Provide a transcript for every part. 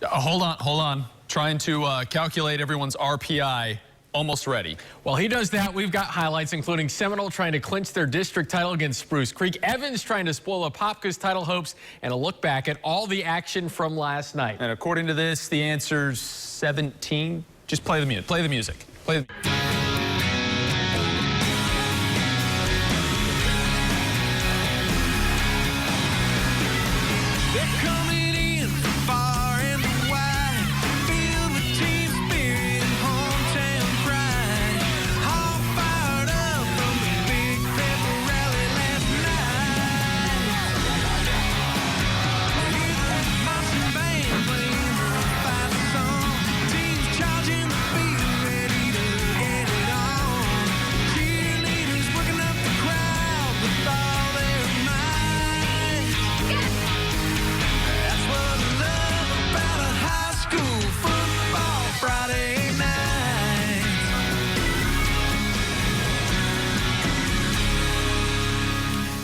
Hold on. Trying to calculate everyone's RPI. Almost ready. While he does that, we've got highlights including Seminole trying to clinch their district title against Spruce Creek, Evans trying to spoil APOPKA's title hopes, and a look back at all the action from last night. And according to this, the answer's 17. Just play the music. Play the music.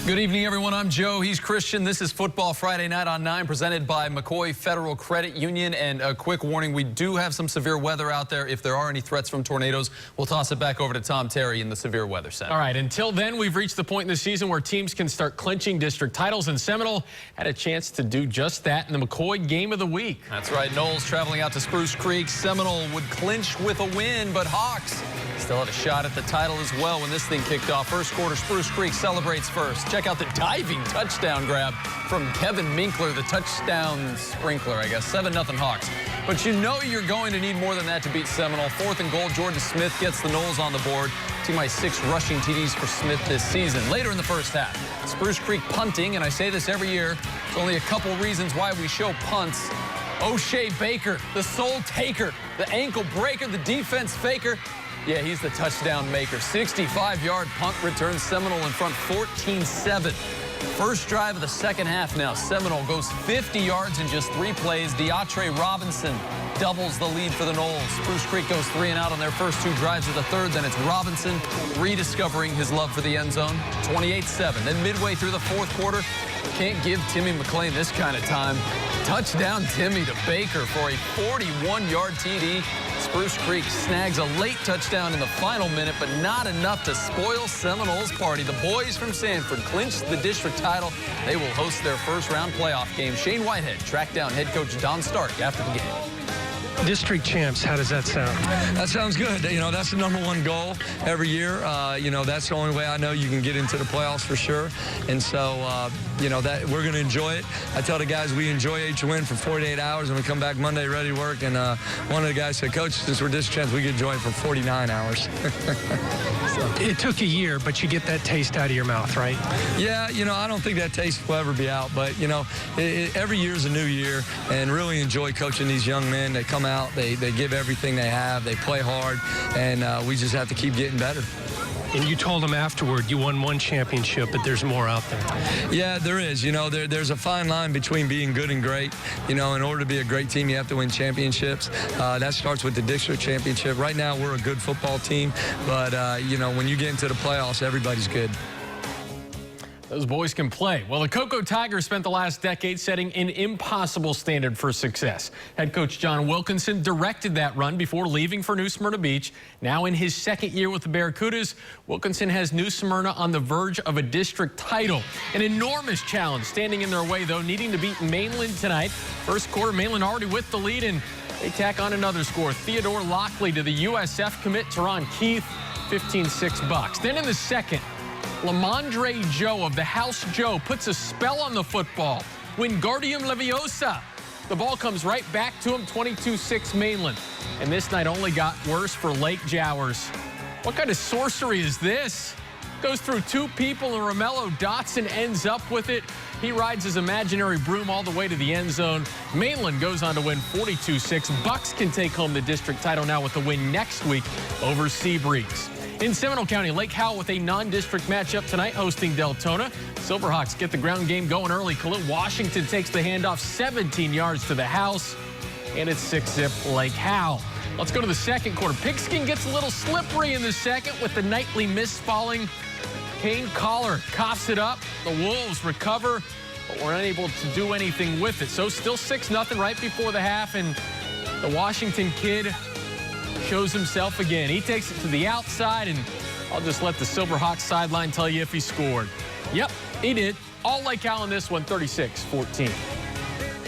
Good evening, everyone. I'm Joe. He's Christian. This is Football Friday Night on 9, presented by McCoy Federal Credit Union. And a quick warning, we do have some severe weather out there. If there are any threats from tornadoes, we'll toss it back over to Tom Terry in the Severe Weather Center. All right, until then, we've reached the point in the season where teams can start clinching district titles, and Seminole had a chance to do just that in the McCoy Game of the Week. That's right. Knowles traveling out to Spruce Creek. Seminole would clinch with a win, but Hawks still had a shot at the title as well when this thing kicked off. First quarter, Spruce Creek celebrates first. Check out the diving touchdown grab from Kevin Minkler, the touchdown sprinkler, I guess. 7-0 Hawks. But you know you're going to need more than that to beat Seminole. 4th and goal, Jordan Smith gets the Knowles on the board. Team by 6 rushing TDs for Smith this season. Later in the first half, Spruce Creek punting, and I say this every year, there's only a couple reasons why we show punts. O'Shea Baker, the soul taker, the ankle breaker, the defense faker. Yeah, he's the touchdown maker. 65-yard punt returns Seminole in front 14-7. First drive of the second half now. Seminole goes 50 yards in just 3 plays. DeAtre Robinson doubles the lead for the Knowles. Spruce Creek goes 3 and out on their first 2 drives of the third. Then it's Robinson rediscovering his love for the end zone. 28-7. Then midway through the fourth quarter, can't give Timmy McLean this kind of time. Touchdown Timmy to Baker for a 41-yard TD. Spruce Creek snags a late touchdown in the final minute, but not enough to spoil Seminole's party. The boys from Sanford clinched the district title. They will host their first-round playoff game. Shane Whitehead tracked down head coach Don Stark after the game. District champs, how does that sound? That sounds good. You know, that's the #1 goal every year. You know, that's the only way I know you can get into the playoffs for sure. And so, you know, that we're going to enjoy it. I tell the guys we enjoy each win for 48 hours, and we come back Monday ready to work. And one of the guys said, Coach, since we're district champs, we can enjoy it for 49 hours. It took a year, but you get that taste out of your mouth, right? Yeah, you know, I don't think that taste will ever be out. But, you know, every year is a new year, and really enjoy coaching these young men. They come out, they give everything they have, they play hard, and we just have to keep getting better. And you told them afterward you won 1 championship, but there's more out there. Yeah, there is. You know, there's a fine line between being good and great. You know, in order to be a great team, you have to win championships. That starts with the district championship. Right now, we're a good football team, but, you know, when you get into the playoffs, everybody's good. Those boys can play. Well, the Cocoa Tigers spent the last decade setting an impossible standard for success. Head coach John Wilkinson directed that run before leaving for New Smyrna Beach. Now in his 2nd year with the Barracudas, Wilkinson has New Smyrna on the verge of a district title. An enormous challenge standing in their way, though, needing to beat Mainland tonight. First quarter, Mainland already with the lead, and they tack on another score. Theodore Lockley to the USF commit, Teron Keith, 15-6 bucks. Then in the second, Lamondre Joe of the House Joe puts a spell on the football. Wingardium Leviosa. The ball comes right back to him, 22-6 Mainland. And this night only got worse for Lake Jowers. What kind of sorcery is this? Goes through 2 people, and Romello Dotson ends up with it. He rides his imaginary broom all the way to the end zone. Mainland goes on to win 42-6. Bucks can take home the district title now with the win next week over Seabreeze. In Seminole County, Lake Howell with a non-district matchup tonight hosting Deltona. Silverhawks get the ground game going early. Khalil Washington takes the handoff 17 yards to the house, and it's 6-zip Lake Howell. Let's go to the second quarter. Pigskin gets a little slippery in the second with the nightly miss falling. Kane Collar coughs it up. The Wolves recover. but were unable to do anything with it. So still 6-0 right before the half, and the Washington kid shows himself again. He takes it to the outside, and I'll just let the Silverhawks sideline tell you if he scored. Yep, he did. All Lake Allen this one, 36-14.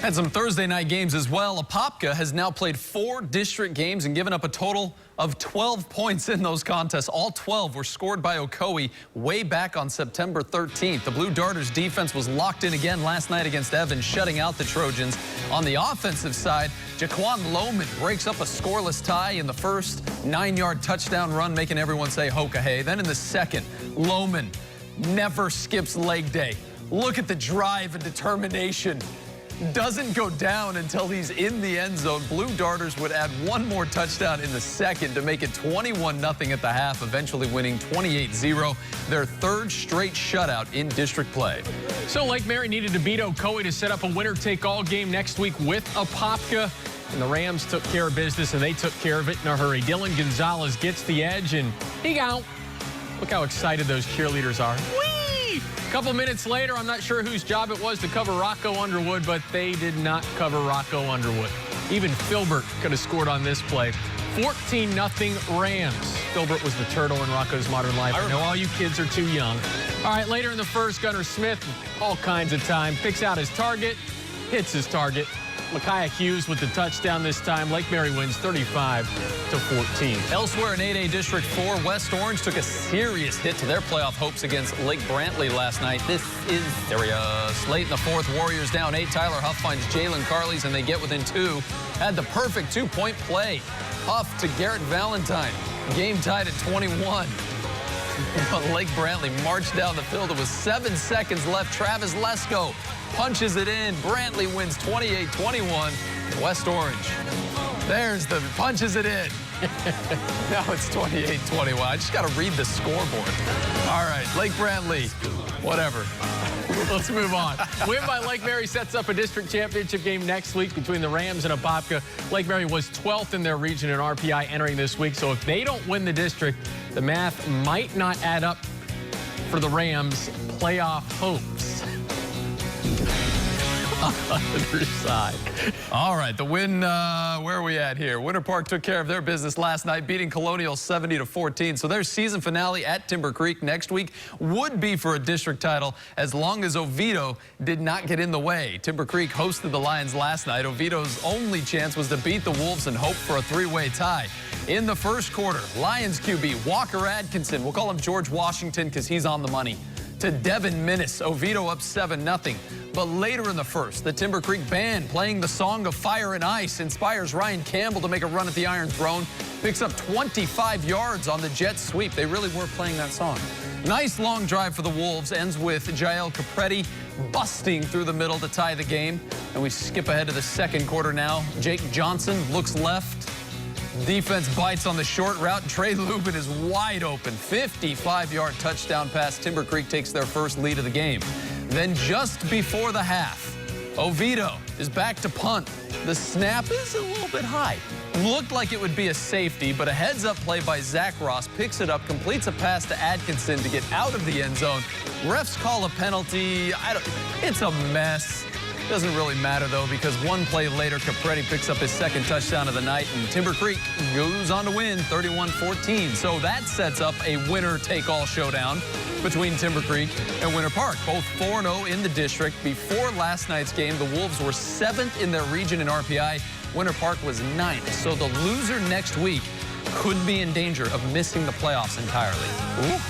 Had some Thursday night games as well. APOPKA has now played 4 district games and given up a total of 12 points in those contests. All 12 were scored by OCOEE way back on September 13th. The Blue Darters defense was locked in again last night against Evans, shutting out the Trojans. On the offensive side, Jaquan Lohman breaks up a scoreless tie in the first 9-yard touchdown run, making everyone say ho-ka-hey. Then in the second, Lohman never skips leg day. Look at the drive and determination. Doesn't go down until he's in the end zone. Blue Darters would add one more touchdown in the second to make it 21-0 at the half, eventually winning 28-0, their 3rd straight shutout in district play. So Lake Mary needed to beat OCOEE to set up a winner-take-all game next week with APOPKA. And the Rams took care of business, and they took care of it in a hurry. Dylan Gonzalez gets the edge, and he out. Look how excited those cheerleaders are. Whee! A couple minutes later, I'm not sure whose job it was to cover Rocco Underwood, but they did not cover Rocco Underwood. Even Filbert could have scored on this play. 14-0 Rams. Filbert was the turtle in Rocco's Modern Life. I know all you kids are too young. All right, later in the first, Gunnar Smith, all kinds of time, picks out his target, hits his target. Micaiah Hughes with the touchdown this time. Lake Mary wins 35-14. Elsewhere in 8A District 4, West Orange took a serious hit to their playoff hopes against Lake Brantley last night. This is serious. Late in the fourth, Warriors down 8. Tyler Huff finds Jalen Carleys, and they get within 2. Had the perfect 2-point play. Huff to Garrett Valentine. Game tied at 21. But Lake Brantley marched down the field. It was 7 seconds left. Travis Lesko punches it in. Brantley wins 28-21. West Orange. There's the punches it in. Now it's 28-21. I just got to read the scoreboard. All right, Lake Brantley, whatever. Let's move on. Win by Lake Mary sets up a district championship game next week between the Rams and APOPKA. Lake Mary was 12th in their region in RPI entering this week, so if they don't win the district, the math might not add up for the Rams' playoff hopes. Other side. All right, the win, where are we at here? Winter Park took care of their business last night, beating Colonial 70-14. So their season finale at Timber Creek next week would be for a district title as long as Oviedo did not get in the way. Timber Creek hosted the Lions last night. Oviedo's only chance was to beat the Wolves and hope for a 3-way tie. In the first quarter, Lions QB Walker Atkinson, we'll call him George Washington because he's on the money, to Devin Minnis. Oviedo up 7-0. But later in the first, the Timber Creek Band playing the Song of Fire and Ice inspires Ryan Campbell to make a run at the Iron Throne. Picks up 25 yards on the jet sweep. They really were playing that song. Nice long drive for the Wolves. Ends with Jael Capretti busting through the middle to tie the game. And we skip ahead to the second quarter now. Jake Johnson looks left. Defense bites on the short route, and Trey Lubin is wide open. 55-yard touchdown pass. Timber Creek takes their first lead of the game. Then just before the half, Oviedo is back to punt. The snap is a little bit high. Looked like it would be a safety, but a heads-up play by Zach Ross picks it up, completes a pass to Atkinson to get out of the end zone. Refs call a penalty. It's a mess. Doesn't really matter, though, because one play later, Capretti picks up his second touchdown of the night, and Timber Creek goes on to win 31-14. So that sets up a winner-take-all showdown between Timber Creek and Winter Park, both 4-0 in the district. Before last night's game, the Wolves were 7th in their region in RPI. Winter Park was 9th. So the loser next week could be in danger of missing the playoffs entirely. Ooh.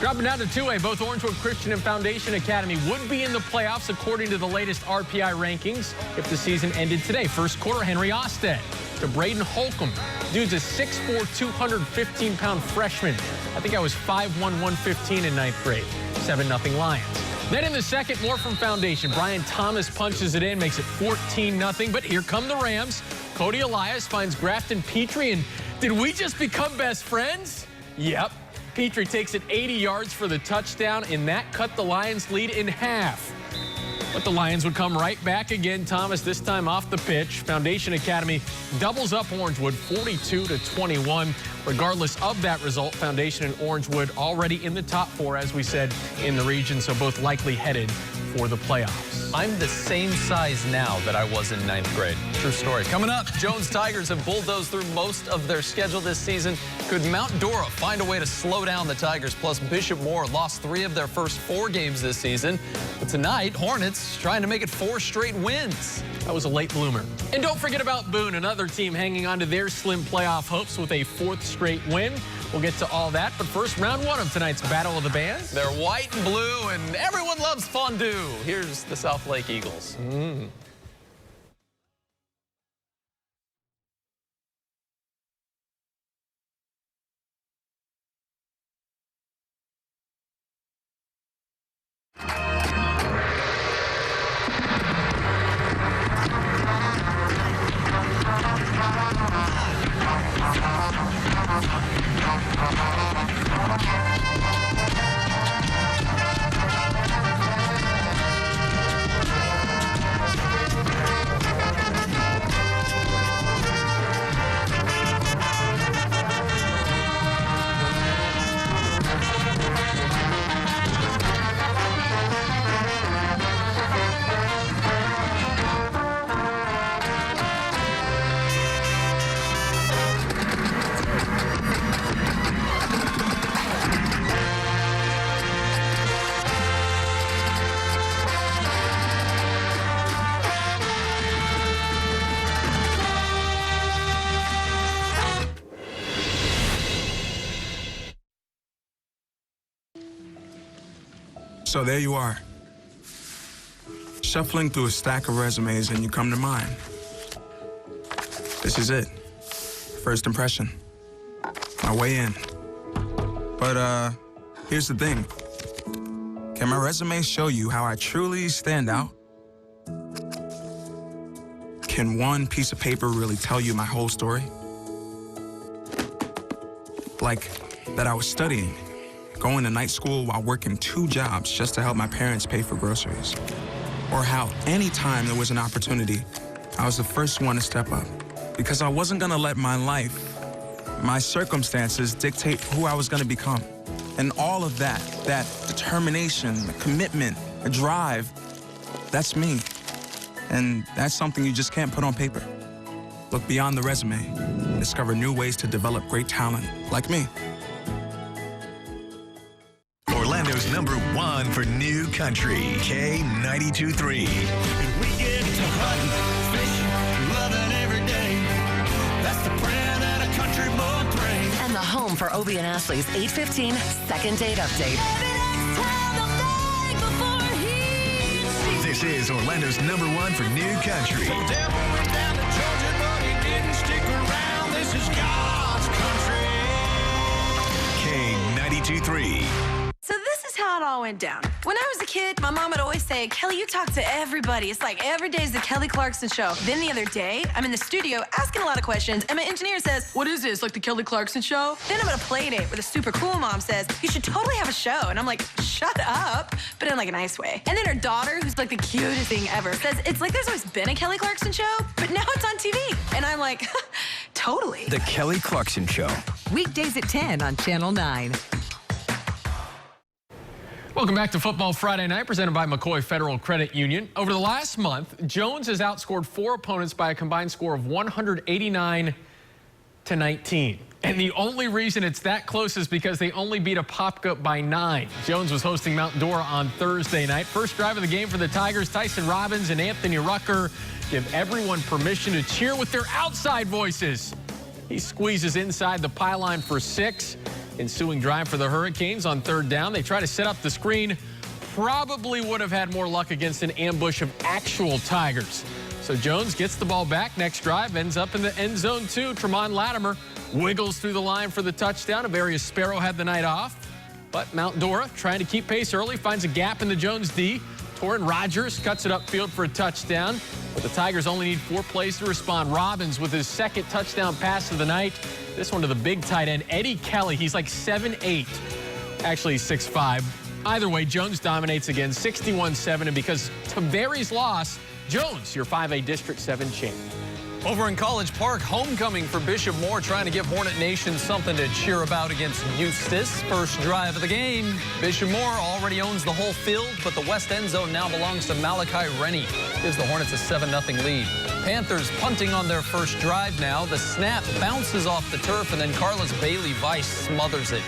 Dropping down to 2A, both Orangewood Christian and Foundation Academy would be in the playoffs according to the latest RPI rankings if the season ended today. First quarter, Henry Osted to Braden Holcomb. Dude's a 6'4", 215-pound freshman. I think I was 5'1", 115 in 9th grade. 7-0 Lions. Then in the second, more from Foundation. Brian Thomas punches it in, makes it 14-0. But here come the Rams. Cody Elias finds Grafton Petrie, and did we just become best friends? Yep. Petrie takes it 80 yards for the touchdown, and that cut the Lions' lead in half. But the Lions would come right back again. Thomas this time off the pitch. Foundation Academy doubles up Orangewood 42-21. Regardless of that result, Foundation and Orangewood already in the top 4, as we said, in the region, so both likely headed for the playoffs. I'm the same size now that I was in 9th grade. True story. Coming up, Jones Tigers have bulldozed through most of their schedule this season. Could Mount Dora find a way to slow down the Tigers? Plus, Bishop Moore lost 3 of their first 4 games this season. But tonight, Hornets trying to make it 4 straight wins. That was a late bloomer. And don't forget about Boone, another team hanging on to their slim playoff hopes with a 4th straight win. We'll get to all that, but first, round 1 of tonight's Battle of the Bands. They're white and blue, and everyone loves fondue. Here's the South Lake Eagles. So there you are, shuffling through a stack of resumes and you come to mine. This is it, first impression, my way in. But here's the thing, can my resume show you how I truly stand out? Can one piece of paper really tell you my whole story? Like that I was studying, going to night school while working 2 jobs just to help my parents pay for groceries. Or how anytime there was an opportunity, I was the first one to step up. Because I wasn't gonna let my life, my circumstances dictate who I was gonna become. And all of that determination, the commitment, the drive, that's me. And that's something you just can't put on paper. Look beyond the resume and discover new ways to develop great talent like me. Orlando's #1 for new country, K92.3. We get to hunting, fishing, loving every day. That's the brand that a country boy brings. And the home for Obie and Ashley's 8:15 second date update. This is Orlando's #1 for new country. The devil went down to Georgia, but he didn't stick around. This is God's country. K92.3. So this is how it all went down. When I was a kid, my mom would always say, Kelly, you talk to everybody. It's like every day is the Kelly Clarkson show. Then the other day, I'm in the studio asking a lot of questions, and my engineer says, what is this, like the Kelly Clarkson show? Then I'm at a play date where the super cool mom says, you should totally have a show. And I'm like, shut up, but in like a nice way. And then her daughter, who's like the cutest thing ever, says, it's like there's always been a Kelly Clarkson show, but now it's on TV. And I'm like, totally. The Kelly Clarkson Show. Weekdays at 10 on Channel 9. Welcome back to Football Friday Night, presented by McCoy Federal Credit Union. Over the last month, Jones has outscored 4 opponents by a combined score of 189 to 19. And the only reason it's that close is because they only beat APOPKA by 9. Jones was hosting Mount Dora on Thursday night. First drive of the game for the Tigers, Tyson Robbins and Anthony Rucker give everyone permission to cheer with their outside voices. He squeezes inside the pylon for 6. Ensuing drive for the Hurricanes on 3rd down. They try to set up the screen. Probably would have had more luck against an ambush of actual Tigers. So Jones gets the ball back. Next drive ends up in the end zone too. Tremont Latimer wiggles through the line for the touchdown. Avarius Sparrow had the night off. But Mount Dora trying to keep pace early, finds a gap in the Jones D. Torrin Rogers cuts it upfield for a touchdown. But the Tigers only need 4 plays to respond. Robbins with his 2nd touchdown pass of the night. This one to the big tight end, Eddie Kelly. He's like 7'8", actually 6'5". Either way, Jones dominates again, 61-7. And because Tavares lost, Jones, your 5A District 7 champ. Over in College Park, homecoming for Bishop Moore, trying to give Hornet Nation something to cheer about against EUSTIS. First drive of the game. Bishop Moore already owns the whole field, but the west end zone now belongs to Malachi Rennie. Gives the Hornets a 7-0 lead. Panthers punting on their first drive now. The snap bounces off the turf, and then Carlos Bailey Weiss smothers it.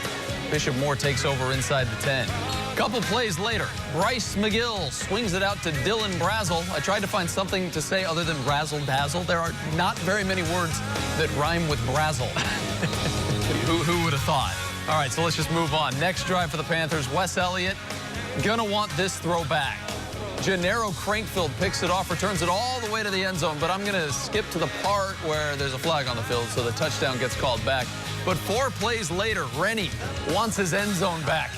Bishop Moore takes over inside the 10. Couple plays later, Bryce McGill swings it out to Dylan Brazel. I tried to find something to say other than razzle dazzle. There are not very many words that rhyme with Brazel. Who would have thought? All right, so let's just move on. Next drive for the Panthers, Wes Elliott gonna want this throw back. Gennaro Crankfield picks it off, returns it all the way to the end zone, but I'm gonna skip to the part where there's a flag on the field, so the touchdown gets called back. But 4 plays later, Rennie wants his end zone back.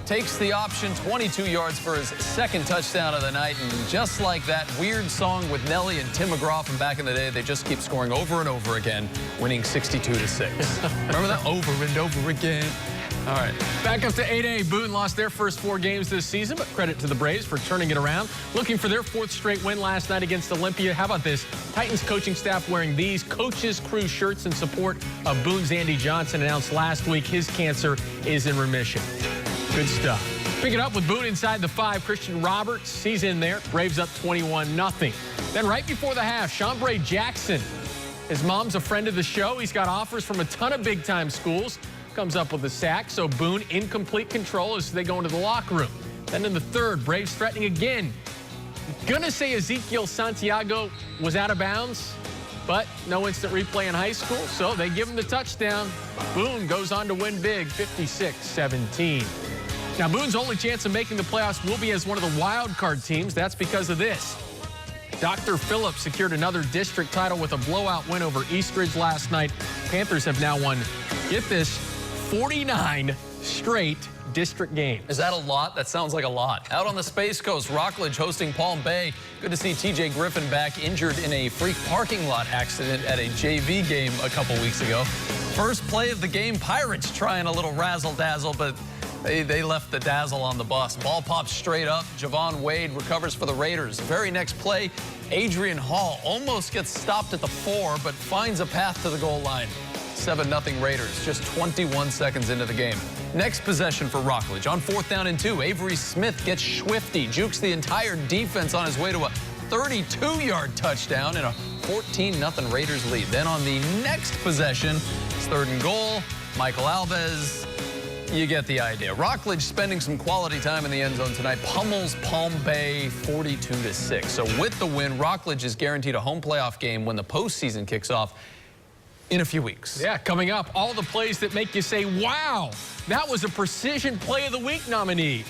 Takes the option, 22 yards for his second touchdown of the night. And just like that weird song with Nelly and Tim McGraw from back in the day, they just keep scoring over and over again, winning 62-6. Remember that? Over and over again. All right. Back up to 8A. Boone lost their first 4 games this season, but credit to the Braves for turning it around. Looking for their 4th straight win last night against Olympia. How about this? Titans coaching staff wearing these Coaches Crew shirts in support of Boone's Andy Johnson announced last week his cancer is in remission. Good stuff. Pick it up with Boone inside the 5. Christian Roberts, he's in there. Braves up 21-0. Then right before the half, Sean Bray Jackson. His mom's a friend of the show. He's got offers from a ton of big-time schools. Comes up with a sack, so Boone in complete control as they go into the locker room. Then in the 3rd, Braves threatening again. Gonna say Ezekiel Santiago was out of bounds, but no instant replay in high school, so they give him the touchdown. Boone goes on to win big, 56-17. Now, Boone's only chance of making the playoffs will be as one of the wild card teams. That's because of this. Dr. Phillips secured another district title with a blowout win over Eastridge last night. Panthers have now won, get this, 49 straight district games. Is that a lot? That sounds like a lot. Out on the Space Coast, Rockledge hosting Palm Bay. Good to see TJ Griffin back, injured in a freak parking lot accident at a JV game a couple weeks ago. First play of the game, Pirates trying a little razzle-dazzle, but they left the dazzle on the bus. Ball pops straight up. Javon Wade recovers for the Raiders. Very next play, Adrian Hall almost gets stopped at the 4, but finds a path to the goal line. 7-0 Raiders, just 21 seconds into the game. Next possession for Rockledge. On 4th down and 2, Avery Smith gets swifty, jukes the entire defense on his way to a 32-yard touchdown and a 14-0 Raiders lead. Then on the next possession, it's 3rd and goal. Michael Alves. You get the idea. Rockledge spending some quality time in the end zone tonight. Pummels Palm Bay 42-6. So with the win, Rockledge is guaranteed a home playoff game when the postseason kicks off in a few weeks. Yeah, coming up, all the plays that make you say, wow, that was a Precision Play of the Week nominee.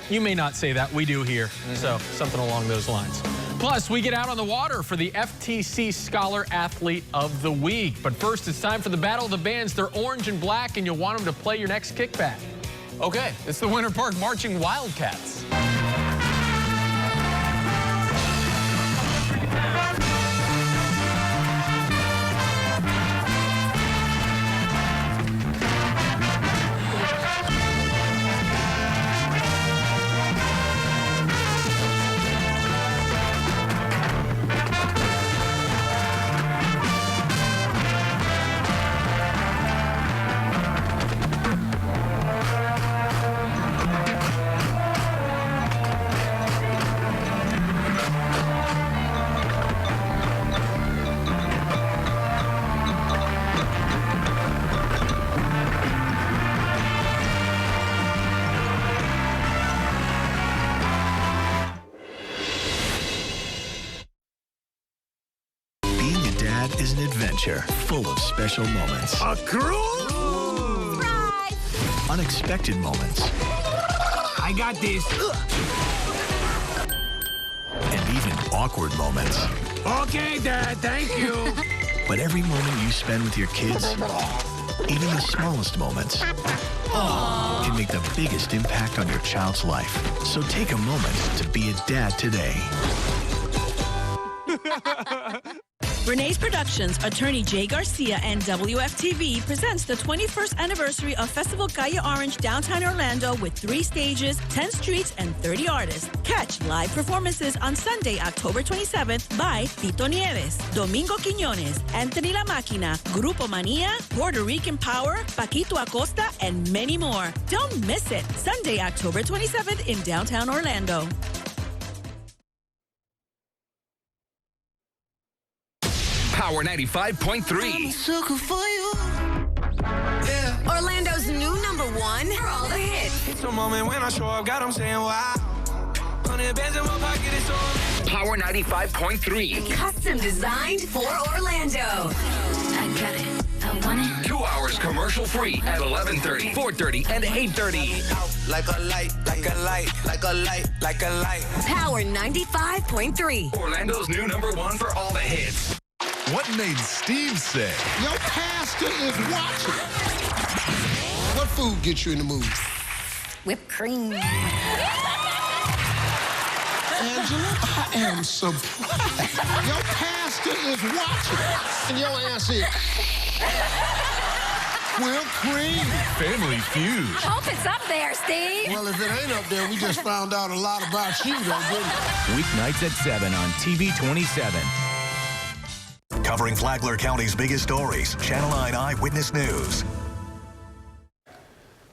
You may not say that. We do here. So something along those lines. Plus, we get out on the water for the FTC Scholar Athlete of the Week. But first, it's time for the Battle of the Bands. They're orange and black, and you'll want them to play your next kickback. Okay, it's the Winter Park Marching Wildcats. Is an adventure full of special moments. A cruise? Surprise! Unexpected moments. I got this. And even awkward moments. Okay, Dad, thank you. But every moment you spend with your kids, even the smallest moments, can make the biggest impact on your child's life. So take a moment to be a dad today. Renee's Productions, attorney Jay Garcia, and WFTV presents the 21st anniversary of Festival Calle Orange downtown Orlando with 3 stages, 10 streets, and 30 artists. Catch live performances on Sunday, October 27th by Tito Nieves, Domingo Quiñones, Anthony La Máquina, Grupo Mania, Puerto Rican Power, Paquito Acosta, and many more. Don't miss it. Sunday, October 27th in downtown Orlando. Power 95.3. Yeah. Orlando's new #1 for all the hits. It's a moment when I show up, God, I'm saying wow. 100 bands in my pocket, it's on. Power 95.3. Custom designed for Orlando. I got it. I want it. 2 hours commercial free at 11:30, 4:30, and 8:30. Like a light, like a light, like a light, like a light. Power 95.3. Orlando's new #1 for all the hits. What made Steve say? Your pastor is watching. What food gets you in the mood? Whipped cream. Angela, I am surprised. Your pastor is watching. And your answer is whipped cream. Family Feud. Hope it's up there, Steve. Well, if it ain't up there, we just found out a lot about you, though, didn't we? Weeknights at 7 on TV 27. Covering Flagler County's biggest stories, Channel 9 Eyewitness News.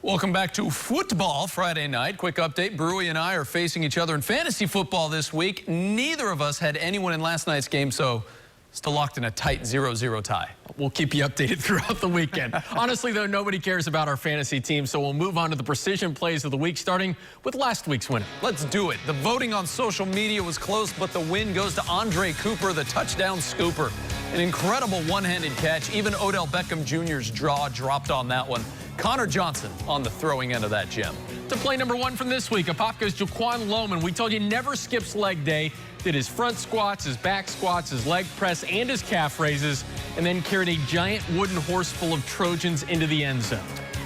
Welcome back to football Friday night. Quick update. Bruey and I are facing each other in fantasy football this week. Neither of us had anyone in last night's game, so still locked in a tight 0-0 tie. We'll keep you updated throughout the weekend. Honestly, though, nobody cares about our fantasy team, so we'll move on to the precision plays of the week, starting with last week's winner. Let's do it. The voting on social media was close, but the win goes to Andre Cooper, the touchdown scooper. An incredible one-handed catch. Even Odell Beckham Jr.'s jaw dropped on that one. Connor Johnson on the throwing end of that gem. To play #1 from this week, APOPKA's Jaquan Lohman. We told you never skips leg day. Did his front squats, his back squats, his leg press, and his calf raises, and then carried a giant wooden horse full of Trojans into the end zone.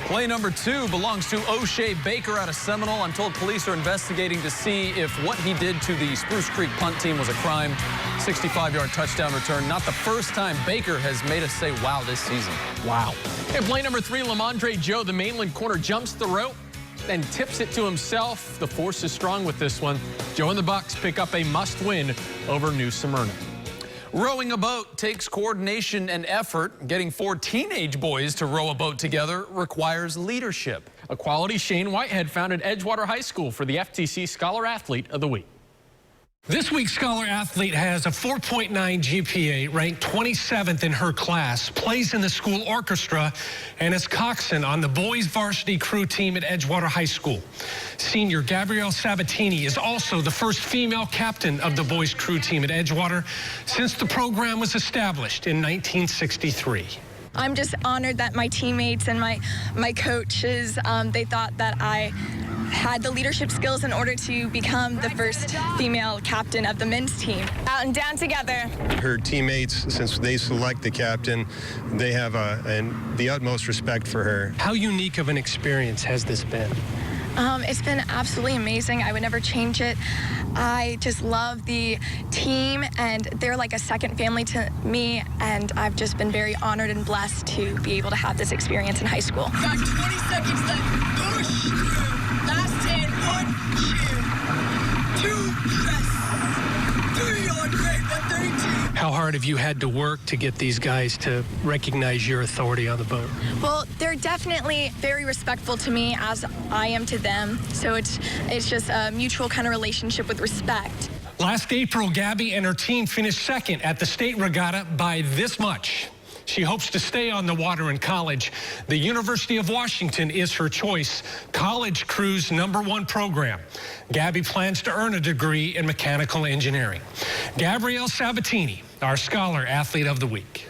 Play #2 belongs to O'Shea Baker out of Seminole. I'm told police are investigating to see if what he did to the Spruce Creek punt team was a crime. 65-yard touchdown return. Not the first time Baker has made us say wow this season. Wow. And play #3, Lamondre Joe, the Mainland corner, jumps the rope, then tips it to himself. The force is strong with this one. Joe and the Bucks pick up a must-win over New Smyrna. Rowing a boat takes coordination and effort. Getting 4 teenage boys to row a boat together requires leadership. A quality Shane Whitehead founded Edgewater High School for the FTC Scholar Athlete of the Week. This week's Scholar Athlete has a 4.9 GPA, ranked 27th in her class, plays in the school orchestra, and is coxswain on the boys varsity crew team at Edgewater High School. Senior Gabrielle Sabatini is also the first female captain of the boys crew team at Edgewater since the program was established in 1963. I'm just honored that my teammates and my coaches, they thought that I had the leadership skills in order to become the first female captain of the men's team. Out and down together. Her teammates, since they select the captain, they have the utmost respect for her. How unique of an experience has this been? It's been absolutely amazing. I would never change it. I just love the team, and they're like a second family to me, and I've just been very honored and blessed to be able to have this experience in high school. Got 20 seconds left. Push. Last 10. 1 shoot. 2 press. 3 on grade. 132. How hard have you had to work to get these guys to recognize your authority on the boat? Well, they're definitely very respectful to me as I am to them. So it's just a mutual kind of relationship with respect. Last April, Gabby and her team finished second at the state regatta by this much. She hopes to stay on the water in college. The University of Washington is her choice, college crew's #1 program. Gabby plans to earn a degree in mechanical engineering. Gabrielle Sabatini, our Scholar Athlete of the Week.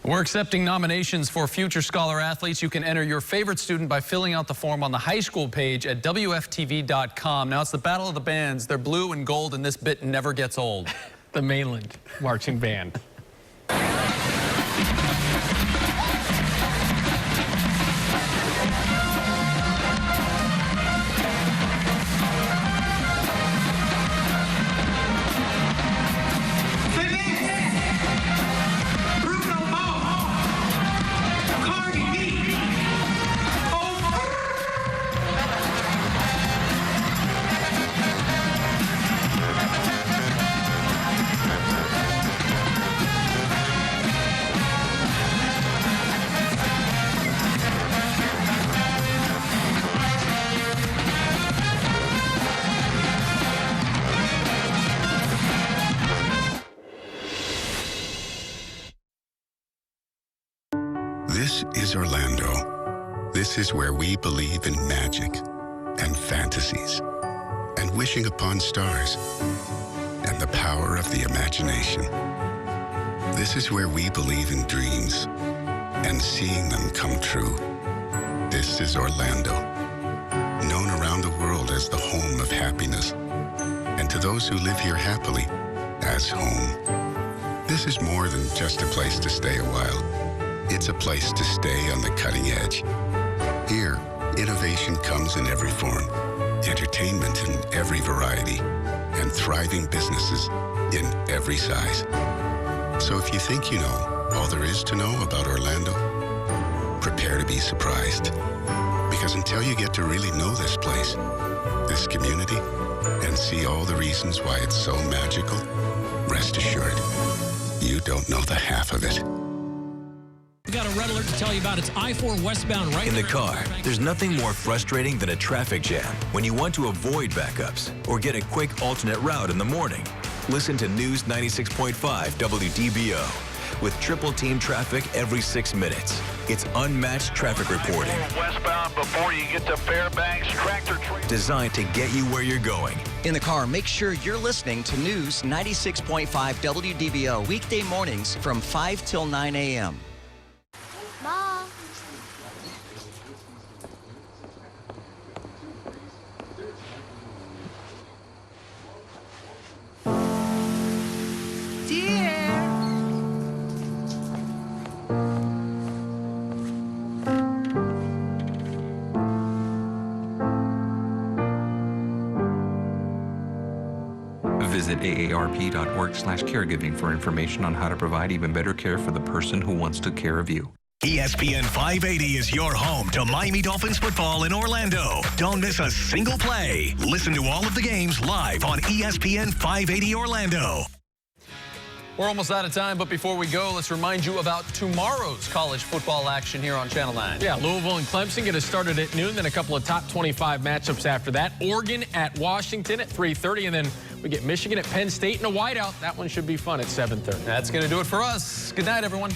We're accepting nominations for future Scholar Athletes. You can enter your favorite student by filling out the form on the high school page at WFTV.com. Now it's the Battle of the Bands. They're blue and gold, and this bit never gets old. The Mainland Marching Band. This is Orlando. This is where we believe in magic and fantasies and wishing upon stars and the power of the imagination. This is where we believe in dreams and seeing them come true. This is Orlando, known around the world as the home of happiness, and to those who live here happily, as home. This is more than just a place to stay a while. It's a place to stay on the cutting edge. Here, innovation comes in every form, entertainment in every variety, and thriving businesses in every size. So if you think you know all there is to know about Orlando, prepare to be surprised. Because until you get to really know this place, this community, and see all the reasons why it's so magical, rest assured, you don't know the half of it. We've got a red alert to tell you about. It's I-4 westbound right in the car. There's nothing more frustrating than a traffic jam when you want to avoid backups or get a quick alternate route in the morning. Listen to News 96.5 WDBO with triple team traffic every 6 minutes. It's unmatched traffic reporting. Westbound before you get to Fairbanks, tractor designed to get you where you're going. In the car, make sure you're listening to News 96.5 WDBO weekday mornings from 5 till 9 a.m. Mom. Dear. Visit aarp.org/caregiving for information on how to provide even better care for the person who wants to care of you. ESPN 580 is your home to Miami Dolphins football in Orlando. Don't miss a single play. Listen to all of the games live on ESPN 580 Orlando. We're almost out of time, but before we go, let's remind you about tomorrow's college football action here on Channel 9. Yeah, Louisville and Clemson get us started at noon, then a couple of top 25 matchups after that. Oregon at Washington at 3:30, and then we get Michigan at Penn State in a whiteout. That one should be fun at 7:30. That's going to do it for us. Good night, everyone.